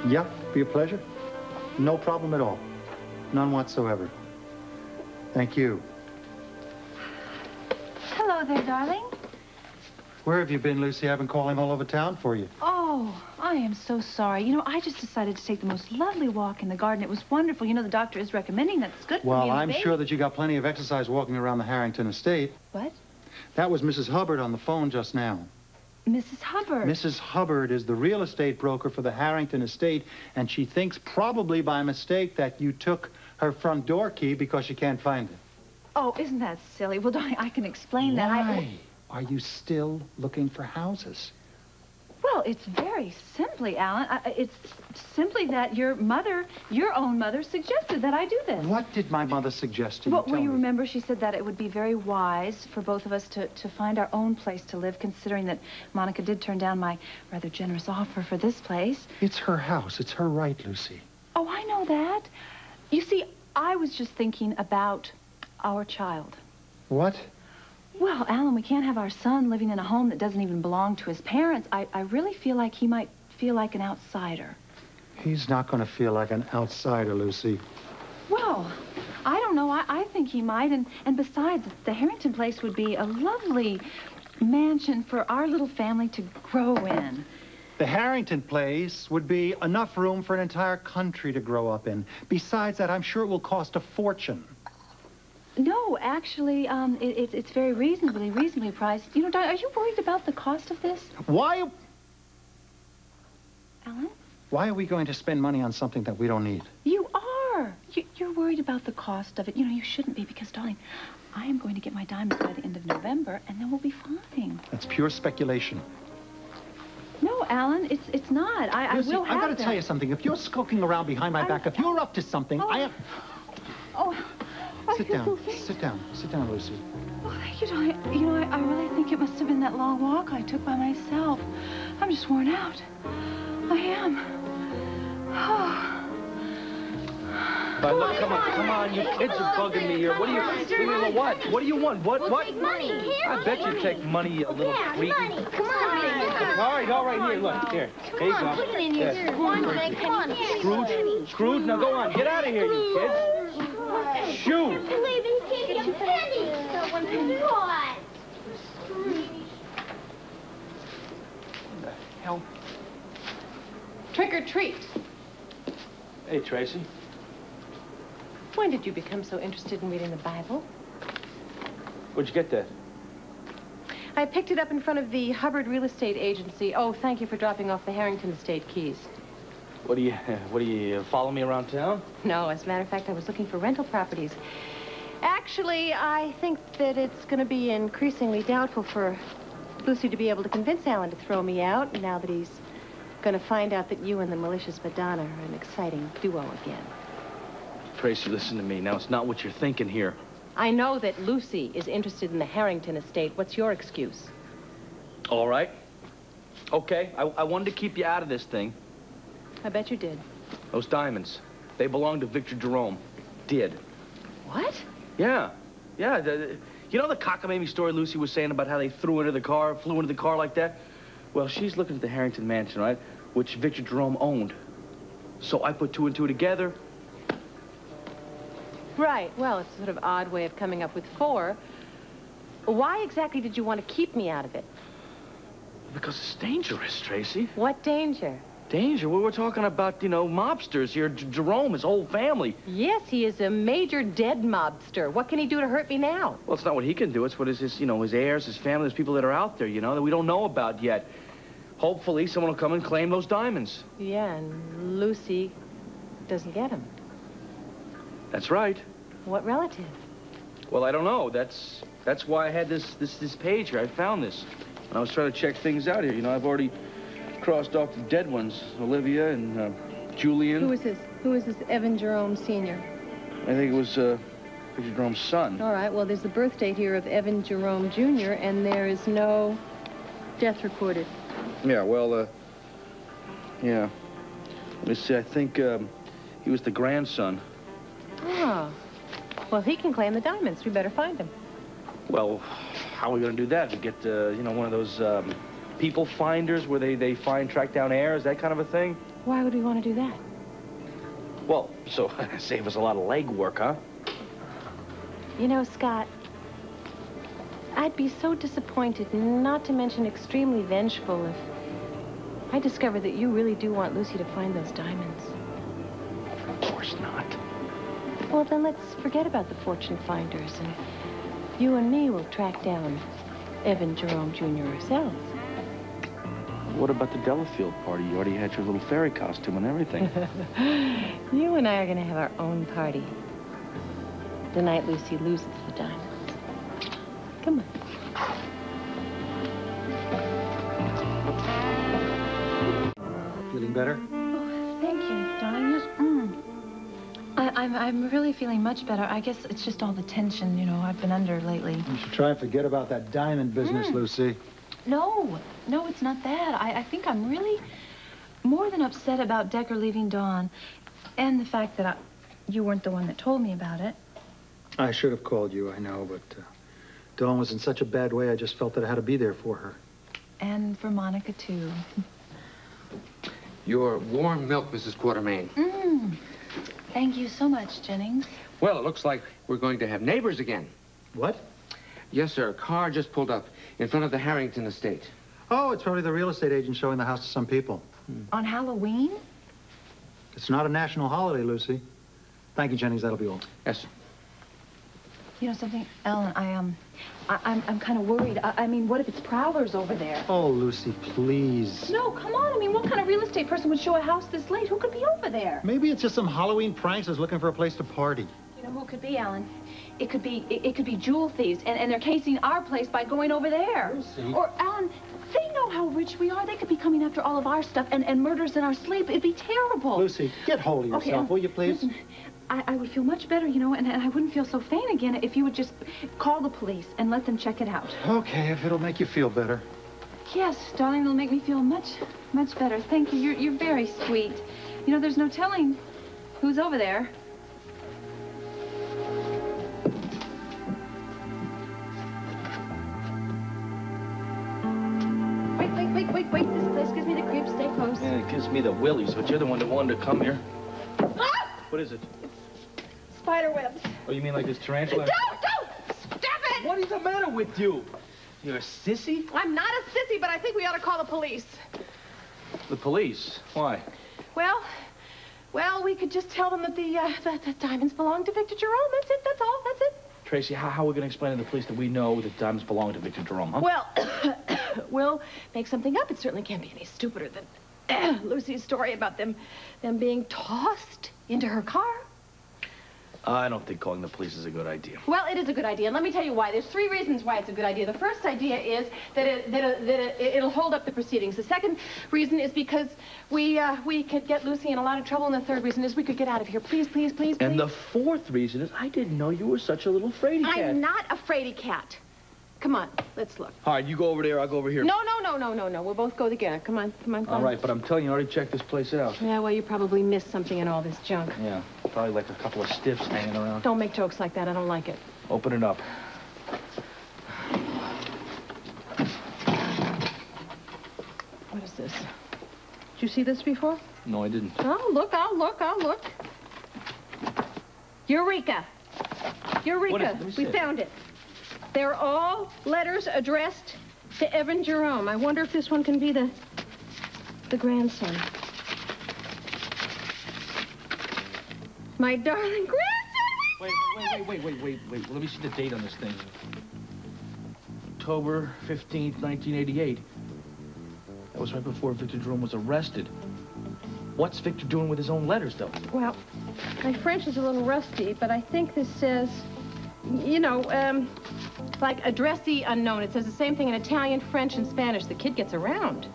Yeah, be a pleasure. No problem at all. None whatsoever. Thank you. Hello there, darling. Where have you been, Lucy? I've been calling all over town for you. Oh, I am so sorry. You know, I just decided to take the most lovely walk in the garden. It was wonderful. You know, the doctor is recommending that it's good for me. Well, I'm sure that you got plenty of exercise walking around the Harrington estate. What? That was Mrs. Hubbard on the phone just now. Mrs. Hubbard? Mrs. Hubbard is the real estate broker for the Harrington estate, and she thinks probably by mistake that you took her front door key because she can't find it. Oh, isn't that silly? Well, darling, I can explain that. Why are you still looking for houses? Well, it's very simply, Alan. It's simply that your own mother, suggested that I do this. What did my mother suggest to you? Well, you remember she said that it would be very wise for both of us to find our own place to live, considering that Monica did turn down my rather generous offer for this place. It's her house. It's her right, Lucy. Oh, I know that. You see, I was just thinking about our child. What? Well, Alan, we can't have our son living in a home that doesn't even belong to his parents. I really feel like he might feel like an outsider. He's not going to feel like an outsider, Lucy. Well, I don't know. I think he might. And besides, the Harrington place would be a lovely mansion for our little family to grow in. The Harrington place would be enough room for an entire country to grow up in. Besides that, I'm sure it will cost a fortune. No, actually, it's very reasonably priced. You know, are you worried about the cost of this? Why? Alan? Why are we going to spend money on something that we don't need? You are. You're worried about the cost of it. You know, you shouldn't be because, darling, I am going to get my diamonds by the end of November, and then we'll be fine. That's pure speculation. No, Alan, it's not. I Lucy, will have I've got to them. tell you something. If you're skulking around behind my back, if you're up to something, I have... Oh... Sit down. Sit down. Sit down, Lucy. Oh, thank you, darling. You know, I really think it must have been that long walk I took by myself. I'm just worn out. I am. Oh. Look, come on, you kids are bugging me here. What do you want? What? Take money. Here, I bet you take money, you little freak. money. Come on. All right, here, look, here. Here you go. Put it in here. Yes. One thing, come on. Scrooge, now go on. Get out of here, you kids. Shoot. Get your penny. What? What the hell? Trick or treat. Hey, Tracy. When did you become so interested in reading the Bible? Where'd you get that? I picked it up in front of the Hubbard Real Estate Agency. Oh, thank you for dropping off the Harrington Estate keys. What do you follow me around town? No, as a matter of fact, I was looking for rental properties. Actually, I think that it's going to be increasingly doubtful for Lucy to be able to convince Alan to throw me out now that he's going to find out that you and the malicious Madonna are an exciting duo again. Tracy, listen to me. Now, it's not what you're thinking here. I know that Lucy is interested in the Harrington estate. What's your excuse? All right. Okay, I wanted to keep you out of this thing. I bet you did. Those diamonds, they belong to Victor Jerome. Did. What? Yeah. Yeah. You know the cockamamie story Lucy was saying about how they flew into the car like that? Well, she's looking at the Harrington mansion, right? Which Victor Jerome owned. So I put two and two together. Right. Well, it's a sort of odd way of coming up with four. Why exactly did you want to keep me out of it? Because it's dangerous, Tracy. What danger? Danger? Well, we're talking about, you know, mobsters here. Jerome, his whole family. Yes, he is a major dead mobster. What can he do to hurt me now? Well, it's not what he can do. It's what his, you know, his heirs, his family, his people that are out there, you know, that we don't know about yet. Hopefully, someone will come and claim those diamonds. Yeah, and Lucy doesn't get them. That's right. What relative? Well, I don't know. That's why I had this page here. I found this. And I was trying to check things out here. You know, I've already crossed off the dead ones. Olivia and Julian. Who is this? Who is this Evan Jerome Sr.? I think it was Victor Jerome's son. All right, well, there's the birth date here of Evan Jerome Jr., and there is no death recorded. Yeah, well, yeah. Let me see. I think he was the grandson. Oh. Well, he can claim the diamonds. We better find him. Well, how are we going to do that? We get, you know, one of those people finders where they track down heirs, that kind of a thing? Why would we want to do that? Well, so save us a lot of legwork, huh? You know, Scott, I'd be so disappointed, not to mention extremely vengeful, if I discovered that you really do want Lucy to find those diamonds. Of course not. Well, then let's forget about the fortune finders, and you and me will track down Evan Jerome Jr. ourselves. What about the Delafield party? You already had your little fairy costume and everything. You and I are going to have our own party the night Lucy loses the diamonds. Come on. Feeling better? Oh, thank you, darling. Yes. I'm really feeling much better. I guess it's just all the tension, you know, I've been under lately. You should try and forget about that diamond business, Lucy. No, it's not that. I think I'm really more than upset about Decker leaving Dawn and the fact that you weren't the one that told me about it. I should have called you, I know, but Dawn was in such a bad way, I just felt that I had to be there for her. And for Monica, too. Your warm milk, Mrs. Quartermain. Thank you so much, Jennings. Well, it looks like we're going to have neighbors again. What? Yes, sir. A car just pulled up in front of the Harrington estate. Oh, it's probably the real estate agent showing the house to some people. On Halloween? It's not a national holiday, Lucy. Thank you, Jennings. That'll be all. Yes, sir. You know something, Ellen, I'm kind of worried. I mean, what if it's prowlers over there? Oh, Lucy, please. No, come on. I mean, what kind of real estate person would show a house this late? Who could be over there? Maybe it's just some Halloween pranksters looking for a place to party. You know who it could be, Alan? It could be jewel thieves, and they're casing our place by going over there. Lucy. Or, Alan, they know how rich we are. They could be coming after all of our stuff and murder us in our sleep. It'd be terrible. Lucy, get hold of yourself, will you please? Listen, I would feel much better, you know, and I wouldn't feel so faint again if you would just call the police and let them check it out. Okay, if it'll make you feel better. Yes, darling, it'll make me feel much better. Thank you. You're very sweet. You know, there's no telling who's over there. Wait. This place gives me the creeps. Stay close. Yeah, it gives me the willies, but you're the one that wanted to come here. Ah! What is it? Spider webs. Oh, you mean like this tarantula? Don't! Stop it! What is the matter with you? You're a sissy? I'm not a sissy, but I think we ought to call the police. The police? Why? Well, we could just tell them that the diamonds belong to Victor Jerome. That's it. That's all. That's it. Tracy, how are we going to explain to the police that we know that diamonds belong to Victor Jerome, huh? Well, we'll make something up. It certainly can't be any stupider than Lucy's story about them being tossed into her car. I don't think calling the police is a good idea. Well, it is a good idea, and let me tell you why. There's 3 reasons why it's a good idea. The first idea is that it'll hold up the proceedings. The second reason is because we could get Lucy in a lot of trouble, and the third reason is we could get out of here. Please. And the fourth reason is I didn't know you were such a little fraidy cat. I'm not a fraidy cat. Come on, let's look. All right, you go over there, I'll go over here. No. We'll both go together. Come on. All right, but I'm telling you, I already checked this place out. Yeah, well, you probably missed something in all this junk. Yeah, probably like a couple of stiffs hanging around. Don't make jokes like that. I don't like it. Open it up. What is this? Did you see this before? No, I didn't. I'll look. Eureka! What is it? Let me We see it. found it. They're all letters addressed to Evan Jerome. I wonder if this one can be the grandson. My darling grandson! Wait. Let me see the date on this thing. October 15th, 1988. That was right before Victor Jerome was arrested. What's Victor doing with his own letters, though? Well, my French is a little rusty, but I think this says, you know, like addressee unknown. It says the same thing in Italian, French, and Spanish. The kid gets around.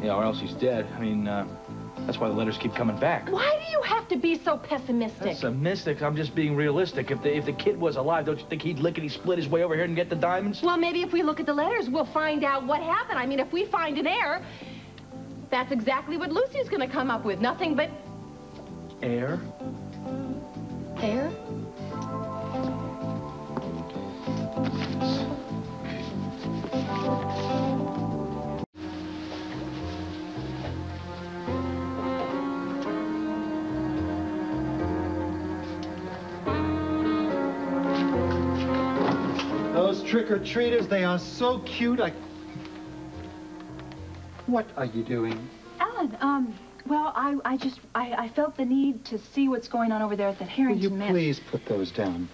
Yeah, or else he's dead. I mean, that's why the letters keep coming back. Why do you have to be so pessimistic? That's a mystic. I'm just being realistic. If the kid was alive, don't you think he'd lickety-split his way over here and get the diamonds? Well, maybe if we look at the letters, we'll find out what happened. I mean, if we find an heir, that's exactly what Lucy's going to come up with. Nothing but... Heir? Heir? trick-or-treaters. They are so cute. What are you doing? Alan, well, I felt the need to see what's going on over there at that Will Harrington you Mansion. please put those down?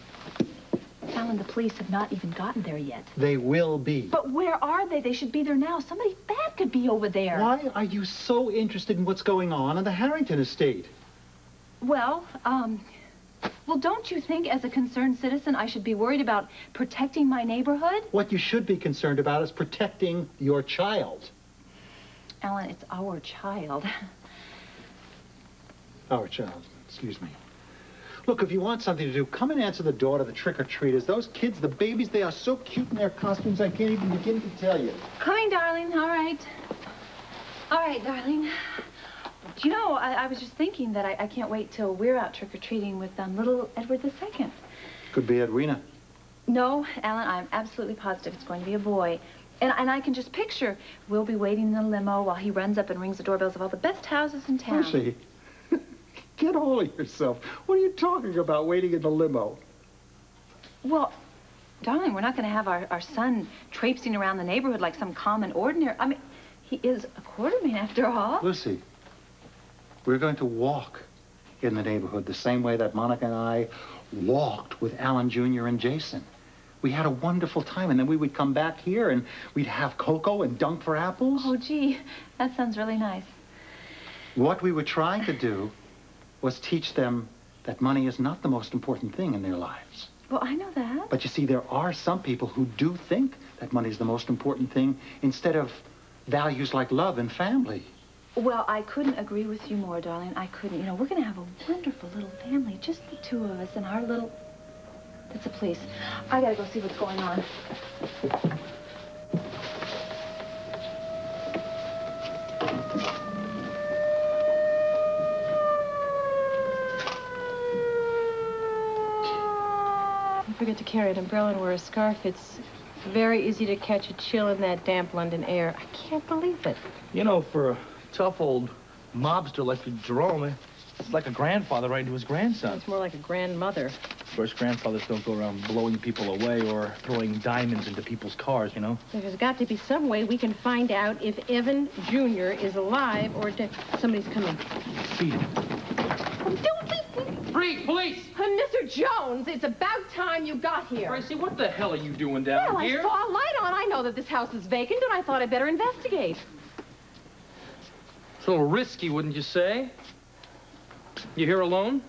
Alan, the police have not even gotten there yet. They will be. But where are they? They should be there now. Somebody bad could be over there. Why are you so interested in what's going on in the Harrington estate? Well, don't you think as a concerned citizen I should be worried about protecting my neighborhood? What you should be concerned about is protecting your child. Alan, it's our child. Our child, excuse me. Look, if you want something to do, come and answer the door to the trick-or-treaters. Those kids, the babies, they are so cute in their costumes, I can't even begin to tell you. Coming, darling. All right. All right, darling. Do you know, I was just thinking that I can't wait till we're out trick-or-treating with little Edward II. Could be Edwina. No, Alan, I'm absolutely positive it's going to be a boy. And I can just picture we'll be waiting in the limo while he runs up and rings the doorbells of all the best houses in town. Percy, get hold of yourself. What are you talking about, waiting in the limo? Well, darling, we're not going to have our son traipsing around the neighborhood like some common ordinary. I mean, he is a quarterman after all. Lucy, we're going to walk in the neighborhood the same way that Monica and I walked with Alan Jr. and Jason. We had a wonderful time, and then we would come back here and we'd have cocoa and dunk for apples. Oh, gee, that sounds really nice. What we were trying to do was teach them that money is not the most important thing in their lives. Well, I know that. But you see, there are some people who do think that money is the most important thing instead of values like love and family. Well, I couldn't agree with you more, darling. I couldn't. You know, we're going to have a wonderful little family, just the two of us and our little... It's the police. I got to go see what's going on. Don't forget to carry an umbrella and wear a scarf. It's very easy to catch a chill in that damp London air. I can't believe it. You know, for a tough old mobster like Jerome, it's like a grandfather right to his grandson. It's more like a grandmother. Of course, grandfathers don't go around blowing people away or throwing diamonds into people's cars, you know? There's got to be some way we can find out if Evan Jr. is alive or dead. Somebody's coming. Beat him. Freeze, police! Mr. Jones, it's about time you got here. Tracy, what the hell are you doing down Well, here? I saw a light on. I know that this house is vacant, and I thought I'd better investigate. It's a little risky, wouldn't you say? You here alone?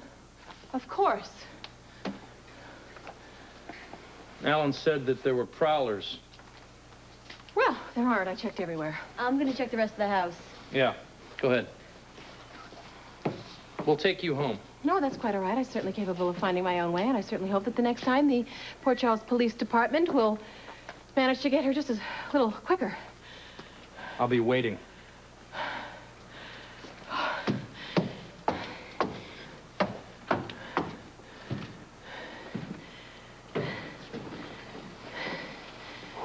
Of course. Alan said that there were prowlers. Well, there aren't. I checked everywhere. I'm gonna check the rest of the house. Yeah, go ahead. We'll take you home. No, that's quite all right. I'm certainly capable of finding my own way, and I certainly hope that the next time the Port Charles Police Department will manage to get her just a little quicker. I'll be waiting.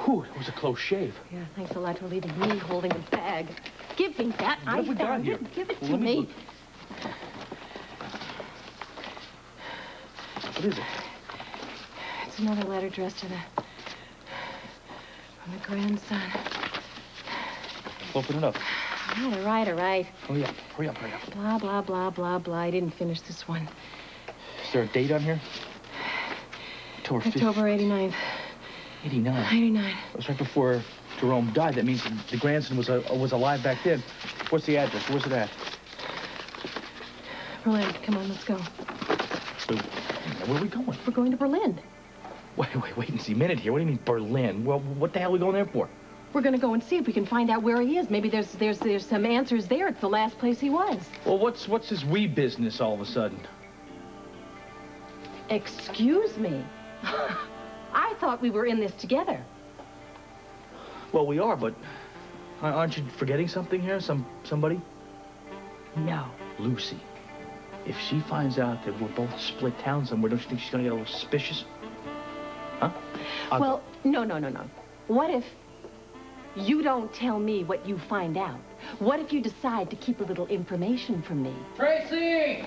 Whew, it was a close shave. Yeah, thanks a lot for leaving me holding a bag. Give me that. What have we got found here? it. Give it Well, to let me me. look. What is it? It's another letter addressed to from the grandson. Open it up. All right, all right. Hurry up, hurry up, hurry up. Blah, blah, blah, blah, blah. I didn't finish this one. Is there a date on here? October 5th. October 89th. 89. 89. It was right before Jerome died. That means the grandson was alive back then. What's the address? Where's it at? Berlin. Come on, let's go. So, where are we going? We're going to Berlin. Wait and see a minute here. What do you mean Berlin? Well, what the hell are we going there for? We're going to go and see if we can find out where he is. Maybe there's some answers there. It's the last place he was. Well, what's his wee business all of a sudden? Excuse me. I thought we were in this together. Well, we are, but aren't you forgetting something here? Somebody? No. Lucy. If she finds out that we're both split town somewhere, don't you think she's going to get a little suspicious? Huh? Well, no. What if you don't tell me what you find out? What if you decide to keep a little information from me? Tracy!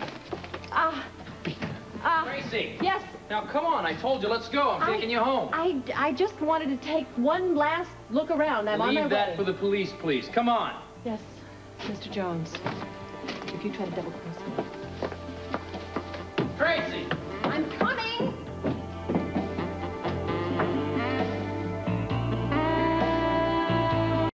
Tracy! Yes? Now, come on. I told you, let's go. I'm taking you home. I just wanted to take one last look around. I'm on my way. Leave that for the police, please. Come on. Yes, Mr. Jones. If you try to double-cross me. Tracy!